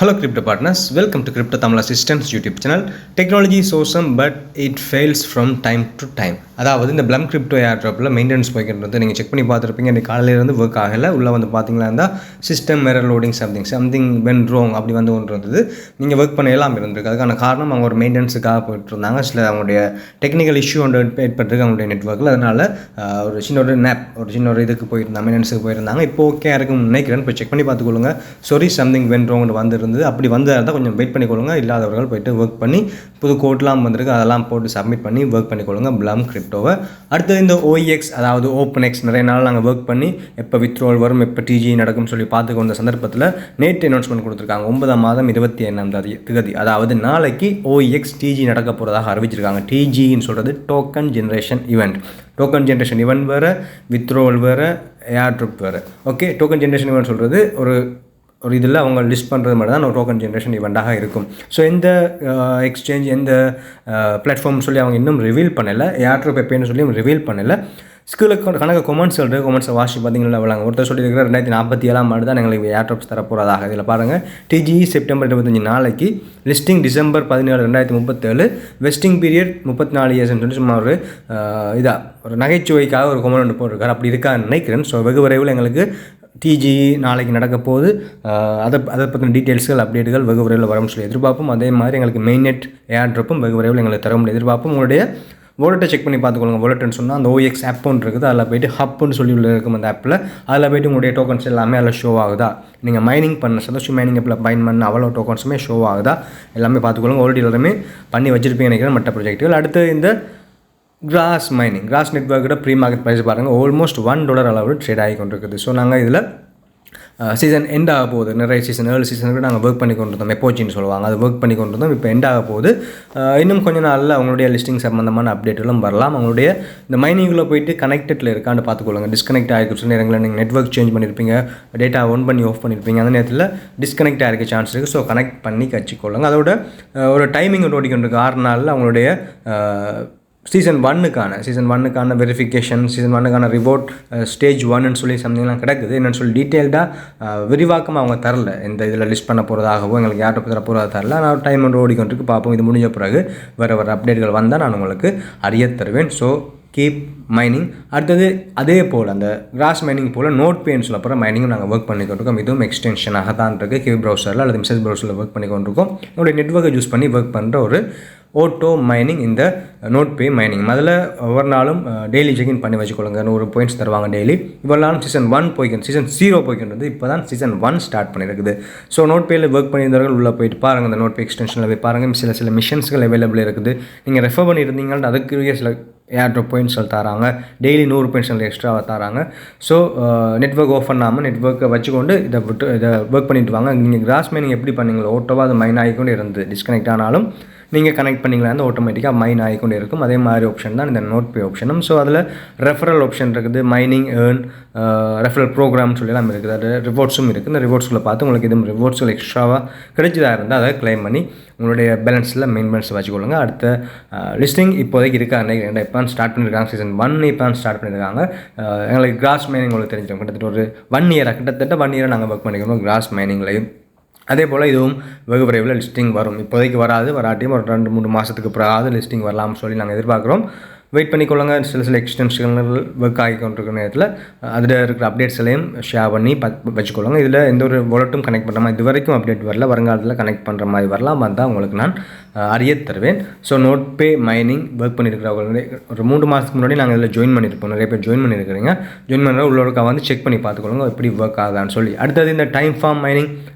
Hello crypto partners, welcome to Crypto Tamil Assistance YouTube channel. Technology is awesome but it fails from time to time. அதாவது இந்த blum crypto airdropல maintenance போய்க்கிட்டு நீங்கள் check பண்ணி பார்த்துருப்பீங்க. இன்றைக்கி காலையிலேருந்து ஒர்க் ஆகலை. உள்ளே வந்து பார்த்தீங்களா இருந்தால் system error loading something when wrong அப்படி வந்து ஒன்று இருந்தது. நீங்கள் ஒர்க் பண்ண எல்லாம் இருந்திருக்கு. அதுக்கான காரணம் அவங்க ஒரு மெயின்டெனன்ஸுக்காக போயிட்டு இருந்தாங்க. சில அவங்களுடைய டெக்னிக்கல் இஷ்யூ ஒன்று ஏற்பட்டிருக்கு அவங்களுடைய நெட்ஒர்க்கில். அதனால் ஒரு சின்ன ஒரு இதுக்கு போயிருந்தாங்க, மெயின்டெனன்ஸுக்கு போயிருந்தாங்க. இப்போ ஓகே இருக்குன்னு நினைக்கிறேன். இப்போ செக் பண்ணி பார்த்துக்கொள்ளுங்க. சாரி சம்திங் வென் ரோங் வந்து அப்படி வந்தால் கொஞ்சம் வெயிட் பண்ணிக்கொள்ளுங்க. இல்லாதவர்கள் போய்ட்டு ஒர்க் பண்ணி புது கோட்லாம் வந்திருக்கு, அதெல்லாம் போட்டு சப்மிட் பண்ணி ஒர்க் பண்ணிக்கொள்ளுங்க blum கிரிப்டோவை. அடுத்தது இந்த OEX அதாவது ஓப்பன்எக்ஸ் நிறைய நாள் நாங்கள் ஒர்க் பண்ணி எப்போ வித்ட்ராவல் வரும், எப்போ டிஜி நடக்கும்னு சொல்லி பார்த்துக்கொண்ட சந்தர்ப்பத்தில் நேற்று அனௌன்ஸ்மெண்ட் கொடுத்துருக்காங்க. 9ஆம் மாதம் 25ஆம் தேதி, அதாவது நாளைக்கு OEX டிஜி நடக்க போகிறதாக அறிவிச்சிருக்காங்க. டிஜின்னு சொல்கிறது டோக்கன் ஜென்ரேஷன் ஈவெண்ட் வேறு, வித்ட்ராவல் வேறு, ஏர்ட்ராப் வேறு. ஓகே, டோக்கன் ஜென்ரேஷன் ஈவெண்ட் சொல்கிறது ஒரு இதில் அவங்க லிஸ்ட் பண்ணுறது மாதிரி தான் ஒரு டோக்கன் ஜென்ரேஷன் ஈவெண்ட்டாக இருக்கும். ஸோ எந்த எக்ஸ்சேஞ்ச் எந்த பிளாட்ஃபார்ம் சொல்லி அவங்க இன்னும் ரிவீல் பண்ணலை. ஏர்ட்ராப் எப்போன்னு சொல்லி ரிவீல் பண்ணலை. கணக்கு கொமெண்ட்ஸை வாசி பார்த்தீங்கன்னா அவ்வளோ ஒருத்தர் சொல்லியிருக்கிற 2047 தான் எங்களுக்கு ஏர்ட்ராப்ஸ் தரப்போகிறதாக. இதில் பாருங்கள், டிஜி செப்டம்பர் 25 நாளைக்கு, லிஸ்டிங் டிசம்பர் 17, 2037, வெஸ்டிங் பீரியட் 34 இயர்ஸ்ன்னு சொல்லி சும்மா ஒரு நகைச்சுவைக்காக ஒரு கொமெண்ட் ஒன்று போட்டிருக்காரு. அப்படி இருக்கான்னு நினைக்கிறேன். ஸோ வெகு விரைவில் எங்களுக்கு டிஜி நாளைக்கு நடக்க போது அதை பற்றின டீட்டெயில்ஸ்கள் அப்டேட்டுகள் வெகு விரைவில் வரும்னு சொல்லி எதிர்பார்ப்போம். அதே மாதிரி எங்களுக்கு மெயின்நெட் ஏர்ட்ராப்பும் வெகு விரைவில் எங்களுக்கு தர முடியும் எதிர்பார்ப்போம். உங்களுடைய வாலெட்டை செக் பண்ணி பார்த்துக்கொள்ளுங்க. வாலெட்டுன்னு சொன்னால் அந்த OEX ஆப் ஒன்று இருக்குது, அதில் போய்ட்டு ஹப்னு சொல்லி உள்ள இருக்கும். அந்த ஆப்பில் அதில் போய்ட்டு உங்களுடைய டோக்கன்ஸ் எல்லாமே அதில் ஷோ ஆகுதா, நீங்கள் மைனிங் பண்ண சந்தோஷம் மைனிங் ஆப்பில் பைன் பண்ண அவ்வளோ டோக்கன்ஸுமே ஷோ ஆகுதா எல்லாமே பார்த்துக்கொள்ளுங்க. ஆல்ரெடி எல்லாமே பண்ணி வச்சுருப்பீங்க நினைக்கிறேன் மற்ற ப்ராஜெக்ட்டுகள். அடுத்து இந்த கிராஸ் நெட்வொர்க்கோட ப்ரீ மார்க்கெட் ப்ரைஸ் பாருங்கள், ஆல்மோஸ்ட் $1 அளவு ட்ரேட் ஆகி கொண்டிருக்குது. ஸோ நாங்கள் இதில் சீசன் எண்ட் ஆக போகுது. நிறைய ஏர்லி சீசனுக்கு நாங்கள் ஒர்க் பண்ணி கொண்டிருந்தோம். எப்போச்சின்னு சொல்லுவாங்க, அது ஒர்க் பண்ணி கொண்டிருந்தோம். இப்போ எண்ட் ஆக போகுது. இன்னும் கொஞ்சம் நாளில் அவங்களுடைய லிஸ்டிங் சம்மந்தமான அப்டேட்டுகளும் வரலாம். அவங்களுடைய இந்த மைனிங்கில் போயிட்டு கனெக்டடில் இருக்கான்னு பார்த்துக்கொள்ளுங்க. டிஸ்கனெக்ட் ஆகிருக்கு சில நேரங்களில் நீங்கள் நெட்வொர்க் சேஞ்ச் பண்ணியிருப்பீங்க, டேட்டா ஆன் பண்ணி ஆஃப் பண்ணியிருப்பீங்க. அந்த நேரத்தில் டிஸ்கனெக்ட் ஆகிருக்க சான்ஸ் இருக்குது. ஸோ கனெக்ட் பண்ணி கட்சிக்கொள்ளுங்க. அதோட ஒரு டைமிங் ஓடிக்கொண்டிருக்கு 6 நாளில். அவங்களுடைய சீசன் ஒன்னுக்கான வெரிஃபிகேஷன், சீசன் 1க்கான ரிவோர்ட் ஸ்டேஜ் 1ன்னு சொல்லி சம்திங்லாம் கிடக்குது. என்னென்னு சொல்லி டீட்டெயில்டாக விரிவாக்கமாக அவங்க தரல. இந்த இதில் லிஸ்ட் பண்ண போகிறதாகவும் எங்களுக்கு ஏர்ட்ராப் தர போகிறதா தரல. நான் டைம் ஒன்று ஓடிக்கொண்டிருக்கு, பார்ப்போம். இது முடிஞ்ச பிறகு வேறு அப்டேட்கள் வந்தால் நான் உங்களுக்கு அறிய தருவேன். So keep mining. அடுத்தது அதே போல் அந்த கிராஸ் மைனிங் போல் நோட்பேன்னு சொல்ல போகிற மைனிங்கும் நாங்கள் ஒர்க் பண்ணி கொண்டிருக்கோம். இதுவும் எக்ஸ்டென்ஷனாக தான் இருக்குது. கிவ் ப்ரௌசரில் அல்லது மெசேஜ் ப்ரௌசரில் ஒர்க் பண்ணி கொண்டிருக்கோம். என்னுடைய நெட்வொர்க்கை யூஸ் பண்ணி ஒர்க் பண்ணுற ஒரு ஓட்டோ மைனிங் இந்த நோட்பே மைனிங். அதில் ஒவ்வொரு நாளும் டெய்லி செக்இன் பண்ணி வச்சுக்கொள்ளுங்க. 100 பாயிண்ட்ஸ் தருவாங்க டெய்லி. இவ்வளோ நாளும் சீசன் 0 போய்க்கின்றது. இப்போ தான் சீசன் 1 ஸ்டார்ட் பண்ணியிருக்குது. ஸோ நோட்பேயில் ஒர்க் பண்ணியிருந்தவர்கள் உள்ளே போயிட்டு பாருங்கள். அந்த நோட்பே எக்ஸ்டென்ஷனில் போய் பாருங்கள். சில மிஷன்ஸ்கள் அவைலபிள் இருக்குது. நீங்கள் ரெஃபர் பண்ணியிருந்தீங்கன்னா அதுக்குரிய சில ஏர்ட்ராப் பாயிண்ட்ஸ்கள் தராங்க. டெய்லி 100 பாயிண்ட்ஸ்கள் எக்ஸ்ட்ராவாக தராங்க. ஸோ நெட்வொர்க் ஆஃப் பண்ணாமல் நெட்வொர்க்கை வச்சுக்கொண்டு இதை ஒர்க் பண்ணிட்டு வாங்க. நீங்கள் கிராஸ் மைனிங் எப்படி பண்ணீங்களோ ஓட்டோவாக அது மைன் ஆகிக்கொண்டு இருந்து டிஸ்கனெக்ட் ஆனாலும் நீங்கள் கனெக்ட் பண்ணிங்களா இருந்தால் ஆட்டோமேட்டிக்காக மைன் ஆகிக்கொண்டு இருக்கும். அதே மாதிரி ஆப்ஷன் தான் இந்த நோட்பே ஆப்ஷனும். ஸோ அதில் ரெஃபரல் ஆப்ஷன் இருக்குது, மைனிங் ரெஃபரல் ப்ரோக்ராம் சொல்லலாம் இருக்குது. அது ரிவார்ட்ஸும் இருக்குது. இந்த ரிவார்ட்ஸ்களை பார்த்து உங்களுக்கு இதுவும் ரிவார்ட்ஸ்கள் எக்ஸ்ட்ராவாக கிடைச்சதாக இருந்தால் அதை கிளைம் பண்ணி உங்களுடைய பேலன்ஸில் மெயின் பேலன்ஸ் வச்சுக்கொள்ளுங்க. அடுத்த லிஸ்டிங் இப்போதைக்கு இருக்காங்க. இப்போ ஸ்டார்ட் பண்ணியிருக்காங்க. சீசன் 1 இப்போ ஸ்டார்ட் பண்ணியிருக்காங்க. எங்களுக்கு கிராஸ் மைனிங் உங்களுக்கு தெரிஞ்சிடும். கிட்டத்தட்ட ஒரு 1 இயராக நாங்கள் ஒர்க் பண்ணிக்கணும் கிராஸ் மைனிங்லையும். அதே போல் இதுவும் வெகு விரைவில் லிஸ்டிங் வரும். இப்போதைக்கு வராட்டியும் ஒரு 2-3 மாதத்துக்கு பிறகு லிஸ்டிங் வரலாம்னு சொல்லி நாங்கள் எதிர்பார்க்குறோம். வெயிட் பண்ணிக்கொள்ளுங்க. சில எக்ஸ்டென்ஷன்கள் ஒர்க் ஆகி கொண்டிருக்கிற நேரத்தில் அதில் இருக்கிற அப்டேட்ஸ்லையும் ஷேர் பண்ணி வச்சுக்கொள்ளுங்க. இதில் எந்த ஒரு வாலெட்டும் கனெக்ட் பண்ணுற மாதிரி இது வரைக்கும் அப்டேட் வரல. வருங்காலத்தில் கனெக்ட் பண்ணுற மாதிரி வரலாம். வந்தால் உங்களுக்கு நான் அறிய தருவேன். ஸோ நோட்பே மைனிங் ஒர்க் பண்ணியிருக்கிறவங்க ஒரு 3 மாதத்துக்கு முன்னாடி நாங்கள் இதில் ஜாயின் பண்ணியிருப்போம். நிறைய பேர் ஜாயின் பண்ணியிருக்கிறீங்க. ஜாயின் பண்ணுற உள்ளவருக்காக வந்து செக் பண்ணி பார்த்துக்கொள்ளுங்க எப்படி ஒர்க் ஆகுதான்னு சொல்லி. அடுத்தது இந்த டைம் ஃபார்ம்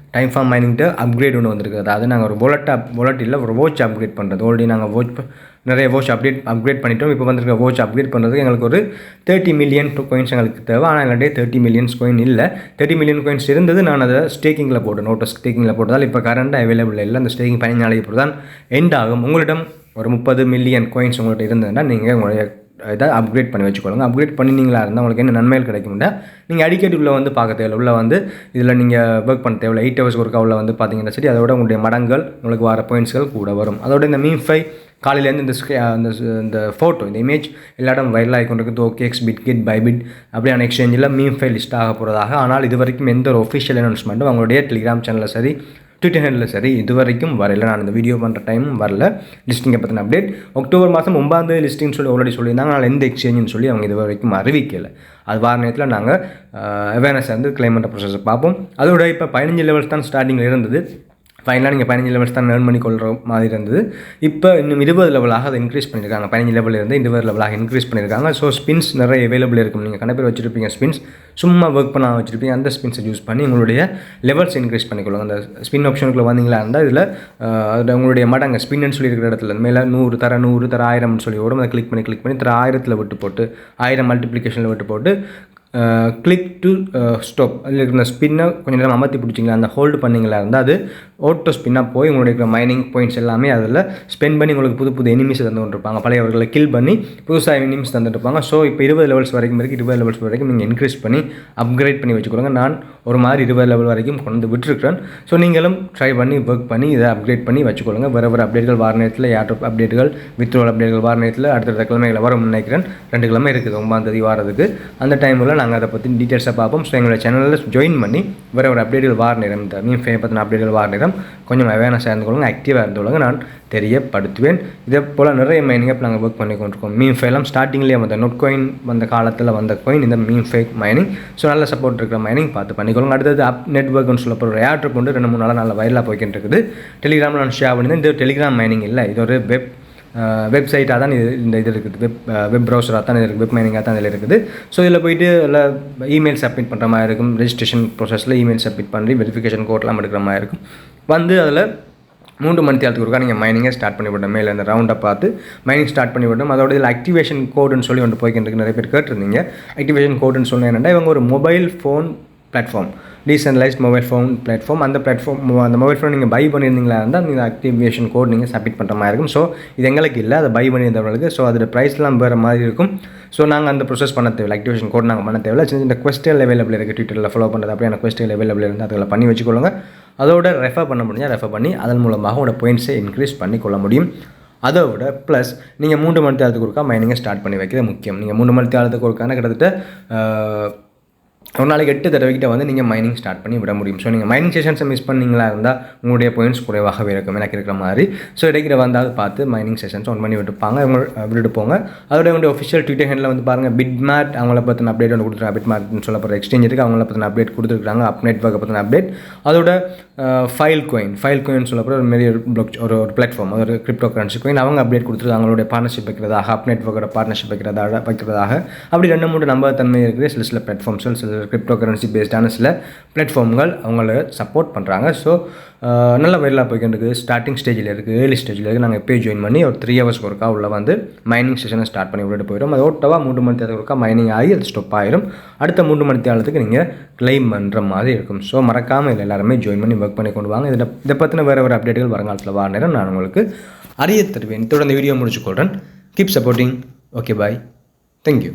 மைனிங்ட்டு அப்கிரேட் ஒன்று வந்திருக்கு. அதாவது நாங்கள் ஒரு வாலெட் இல்லை ஒரு வாட்ச் அப்கிரேட் பண்ணுறது. ஆல்ரெடி நாங்கள் நிறைய வாட்ச் அப்கிரேட் பண்ணிட்டோம். இப்போ வந்திருக்க வாட்ச் அப்கிரேட் பண்ணுறதுக்கு எங்களுக்கு ஒரு 30 மில்லியன் காயின்ஸ் எங்களுக்கு தேவை. ஆனால் எங்கள்கிட்ட 30 மில்லியன்ஸ் காயின் இல்லை. 30 மில்லியன் காயின்ஸ் இருந்தது. நான் அதை ஸ்டேக்கிங்கில் போட்டேன். ஸ்டேக்கிங்கில் போட்டதால் இப்போ கரண்டாக அவைலபிள் இல்லை. அந்த ஸ்டேக்கிங் 15 நாளைக்கு இப்போ தான் எண்ட் ஆகும். உங்களிடம் ஒரு 30 மில்லியன் காயின்ஸ் உங்கள்கிட்ட இருந்ததுன்னா நீங்கள் உங்களுடைய இதை அப்கிரேட் பண்ணி வச்சுக்கொள்ளுங்க. அப்கிரேட் பண்ணிங்களா இருந்தால் உங்களுக்கு என்ன நன்மைகள் கிடைக்கும்னா, நீங்கள் அடிக்கடி உள்ளே வந்து பார்க்க தேவையில்லை. உள்ளே வந்து இதில் நீங்கள் ஒர்க் பண்ண தேவையில்லை. 8 ஹவர்ஸ் ஒர்க் உள்ள வந்து பார்த்தீங்கன்னா சரி, அதோட உங்களுடைய மடங்கள் உங்களுக்கு வர பாயிண்ட்ஸ்கள் கூட வரும். அதோட இந்த மீம்ஃபை காலையிலேருந்து இந்த ஃபோட்டோ இந்த இமேஜ் எல்லா இடம் வைரல் ஆகி கொண்டிருக்கு. OKX, பிட்கெட், பைபிட் அப்படியான எக்ஸ்சேஞ்சில் மீம்ஃபை லிஸ்ட் ஆக போகிறதாக. ஆனால் இது வரைக்கும் எந்த ஒரு ஒஃபிஷியல் அனௌன்ஸ்மெண்ட்டும் அவங்களுடைய டெலிகிராம் சேனலில் சரி ட்விட்டர் ஹேண்டில் சரி இது வரைக்கும் வரல. நான் இந்த வீடியோ பண்ணுற டைமும் வரல லிஸ்டிங்கை பற்றின அப்டேட். அக்டோபர் மாதம் 9 லிஸ்டிங்னு சொல்லி ஆல்ரெடி சொல்லியிருந்தாங்க. ஆனால் எந்த எக்ஸ்சேஞ்சுன்னு சொல்லி அவங்க இது வரைக்கும் அறிவிக்கலை. அது வார நேரத்தில் நாங்கள் அவேர்னஸ் கிளைம் பண்ணுற ப்ரொசஸை பார்ப்போம். அதோட இப்போ 15 லெவல்ஸ் தான் ஸ்டார்டிங்கில் இருந்தது. ஃபைனலாக நீங்கள் 15 லெவல்ஸ் தான் ஏர்ன் பண்ணி கொள்கிற மாதிரி இருந்தது. இப்போ இன்னும் 20 லெவலாக அதை இன்க்ரீஸ் பண்ணியிருக்காங்க. 15 லெவலில் இருந்து 20 லெவலாக இன்க்ரீஸ் பண்ணியிருக்காங்க. ஸோ ஸ்பின்ஸ் நிறைய அவைலபிள் இருக்கும். நீங்கள் கணக்கு பேர் வச்சுருப்பீங்க ஸ்பின்ஸ், சும்மா ஒர்க் பண்ண வச்சுருப்பீங்க. அந்த ஸ்பின்ஸை யூஸ் பண்ணி உங்களுடைய லெவல்ஸ் இன்க்ரீஸ் பண்ணிக்கொள்ளுங்க. அந்த ஸ்பின் ஆப்ஷனுக்குள்ளே வந்தீங்களா இருந்தால் இதில் அதில் உங்களுடைய மடங்க ஸ்பின்னு சொல்லி இருக்கிற இடத்துல மேலே 100 தர 1000 சொல்லி ஓடும். அதை கிளிக் பண்ணி தர 1000 விட்டு போட்டு 1000 மல்டிப்ளிகேஷனில் விட்டு போட்டு கிளிக் டு ஸ்டாப் அதில் இருக்கிற ஸ்பின்னை கொஞ்சம் நேரம் அமர்த்தி பிடிச்சிங்களா அந்த ஹோல்டு பண்ணிங்களா இருந்தால் அது ஓட்டோ ஸ்பின்னாக போய் உங்களுடைய இருக்கிற மைனிங் பாயிண்ட்ஸ் எல்லாமே அதில் ஸ்பெண்ட் பண்ணி உங்களுக்கு புது எனிமிஸ் தந்துருப்பாங்க. பழையவர்களை கில் பண்ணி புதுசாக எனிமிஸ் தந்துட்டுருப்பாங்க. ஸோ இப்போ 20 லெவல்ஸ் வரைக்கும் இருக்குது. 20 லெவல்ஸ் வரைக்கும் நீங்கள் இன்க்ரீஸ் பண்ணி அப்கிரேட் பண்ணி வச்சுக்கொள்ளுங்க. நான் ஒரு மாதிரி 20 லெவல் வரைக்கும் கொண்டு விட்டுருக்கிறேன். ஸோ நீங்களும் ட்ரை பண்ணி ஒர்க் பண்ணி இதை அப்கிரேட் பண்ணி வச்சுக்கொள்ளுங்க. வேறு அப்டேட்கள் வார நேரத்தில் ஏர்ட்ராப் அப்டேட்டுகள் வித்ட்ராவல் அப்டேட்கள் வார நேரத்தில் அடுத்த கிழமைகளை வரும் நினைக்கிறேன். 2 கிழமை இருக்குது 9ஆம் தேதி வாரதுக்கு. அந்த டைமில் நாங்கள் அதை பற்றி டீட்டெயில்ஸாக பார்ப்போம். ஸோ எங்களோட சேனலில் ஜாயின் பண்ணி வேறு அப்டேட்டுகள் வார நேரம் இந்த மீம்ஃபை பற்றின அப்டேட்டுகள் வார நேரம் கொஞ்சம் அவேர்னஸ் இருந்து கொள்ளுங்க, ஆக்டிவாக இருந்தவங்க நான் தெரியப்படுத்துவேன். இதே போல் நிறைய மைனிங் அப் நாங்கள் ஒர்க் பண்ணி கொண்டிருக்கோம். மீம்ஃபைலாம் ஸ்டார்டிங்லேயே வந்த நோட் காயின் வந்த காலத்தில் வந்த காயின் இந்த மீம்ஃபை மைனிங். ஸோ நல்ல சப்போர்ட் இருக்கிற மைனிங் பார்த்து பண்ணிக்கொள்ளுங்க. அடுத்தது அப் நெட்ஒர்க்னு சொல்ல போகிற ஏர்ட்ராப் கொண்டு 2-3 நாளாக நல்ல வைரலாக போய்கிட்டு இருக்குது. டெலிகிராமில் நான் ஷேர் பண்ணியிருந்தேன். இந்த டெலிகிராம் மைனிங் இல்லை, இது ஒரு வெப்சைட்டாக தான் இது இருக்குது. வெப் ப்ரௌசராக தான் இது இருக்குது, வெப் மைனிங்காக தான் இதில் இருக்குது. ஸோ இதில் போய்ட்டு எல்லாம் இமெயில் சப்மிட் பண்ணுற மாதிரி இருக்கும். ரெஜிஸ்ட்ரேஷன் ப்ராசஸில் இமெயில் சப்மிட் பண்ணி வெரிஃபிகேஷன் கோட்லாம் எடுக்கிற மாதிரி இருக்கும். அதில் 3 மணி நேரத்துக்கு ஒருக்கா நீங்கள் மைனிங்கை ஸ்டார்ட் பண்ணிவிட்டோம். மேலே அந்த ரவுண்டை பார்த்து மைனிங் ஸ்டார்ட் பண்ணிவிட்டோம். அதோட இதில் ஆக்டிவேஷன் கோடுன்னு சொல்லி ஒன்று போய்க்கிட்டு நிறைய பேர் கேட்டிருந்தீங்க. ஆக்டிவேஷன் கோடுன்னு சொன்னால் என்னென்னா இவங்க ஒரு mobile phone platform, decentralised mobile phone platform. அந்த மொபைல் ஃபோன் நீங்கள் பை பண்ணியிருந்தீங்களா இருந்தால் நீங்கள் ஆக்டிவேஷன் கோட் நீங்கள் சப்மிட் பண்ணுற மாதிரி இருக்கும். ஸோ இது எங்களுக்கு இல்லை, அதை பை பண்ணியிருந்தவங்களுக்கு. ஸோ அதோட ப்ரைஸ்லாம் வேறு மாதிரி இருக்கும். ஸோ நாங்கள் அந்த ப்ரொசஸ் பண்ண தேவையில்லை, ஆக்டிவேஷன் கோட் நாங்கள் பண்ண தேவையில்லை. சின்ன குவெஸ்டில் அவைலபிள் இருக்குது. ட்விட்டரில் ஃபாலோ பண்ணுறது அப்படியே குவெஸ்டில் அவைலபிள் இருந்து அதில் பண்ணி வச்சுக்கொள்ளுங்க. அதோட ரெஃபர் பண்ண முடிஞ்சால் ரெஃபர் பண்ணி அதன் மூலமாக உங்களோட பாயிண்ட்ஸை இன்க்ரீஸ் பண்ணி கொள்ள முடியும். அதை விட ப்ளஸ் நீங்கள் 3 மணி நேரத்துக்கு ஒருக்கா மைனிங்கை ஸ்டார்ட் பண்ணி வைக்கிறது முக்கியம். நீங்கள் 3 மணி நேரத்துக்கு ஒருக்கான கிட்டத்தட்ட ஒரு நாளைக்கு 8 தடவைக்கிட்ட நீங்கள் மைனிங் ஸ்டார்ட் பண்ணி விட முடியும். ஸோ நீங்கள் மைனிங் செஷன்ஸை மிஸ் பண்ணிங்களா இருந்தால் உங்களுடைய பாயிண்ட்ஸ் குறைவாகவே இருக்கும் எனக்கு இருக்கிற மாதிரி. ஸோ இடைக்கிற வந்தால் பார்த்து மைனிங் செஷன்ஸ் ஒன் பண்ணி விட்டுட்டு போங்க. அதோட உங்களுடைய ஒஃபிஷியல் ட்விட்டர் ஹேண்டில் பாருங்கள் பிட்மேட் அவங்கள பற்றின அப்டேட் ஒன்று கொடுத்துருக்காங்க. பிட்மேட்னு சொல்ல போகிற எக்ஸ்சேஞ்ச் இருக்குது, அவங்கள பற்றின அப்டேட் கொடுத்துருக்காங்க. அப் நெட்வொர்க்கை பற்றின அப்டேட். அதோட ஃபைல் கோயின் சொல்ல போகிற ஒரு மாரி ஒரு பிளாட்ஃபார்ம், ஒரு கிரிப்டோ கரன்சி கோயின் அவங்க அப்டேட் கொடுத்துருக்காங்க. அவங்களுடைய பார்ட்னர்ஷிப் வைக்கிறதாக, அப் நெட்வொர்க்கோட பார்ட்னர்ஷிப் வைக்கிறதாக அப்படி 2-3 நம்பகத்தன்மை இருக்குது. சில பிளாட்ஃபார்ம்ஸ் சில கிரிப்டோ கரன்சி பேஸ்டான சில பிளாட்ஃபார்ம்கள் அவங்கள சப்போர்ட் பண்ணுறாங்க. ஸோ நல்ல வைரலாக போய்க்கிட்டு ஸ்டார்டிங் ஸ்டேஜில் இருக்குது, ஏர்லி ஸ்டேஜில் இருக்குது. நாங்கள் எப்போயும் ஜாயின் பண்ணி ஒரு 3 ஹவர்ஸ்க்கு ஒருக்கா உள்ள மைனிங் செஷனை ஸ்டார்ட் பண்ணி விட்டுட்டு போயிடும். அது ஓட்டவாக 3 மணி நேரத்துக்கு ஒருக்கா மைனிங் ஆகி அது ஸ்டாப் ஆயிரும். அடுத்த 3 மணி நேரத்துக்கு நீங்கள் கிளைம் பண்ணுற மாதிரி இருக்கும். ஸோ மறக்காமல் இதில் எல்லாருமே ஜாயின் பண்ணி ஒர்க் பண்ணி கொண்டு வாங்க. இதை பற்றின வேறு அப்டேட்டுகள் வருங்காலத்தில் வர நேரம் நான் உங்களுக்கு அறிய தருவேன். தொடர்ந்து வீடியோ முடிச்சுக்கொள்கிறேன். Keep supporting. Okay, bye. Thank you.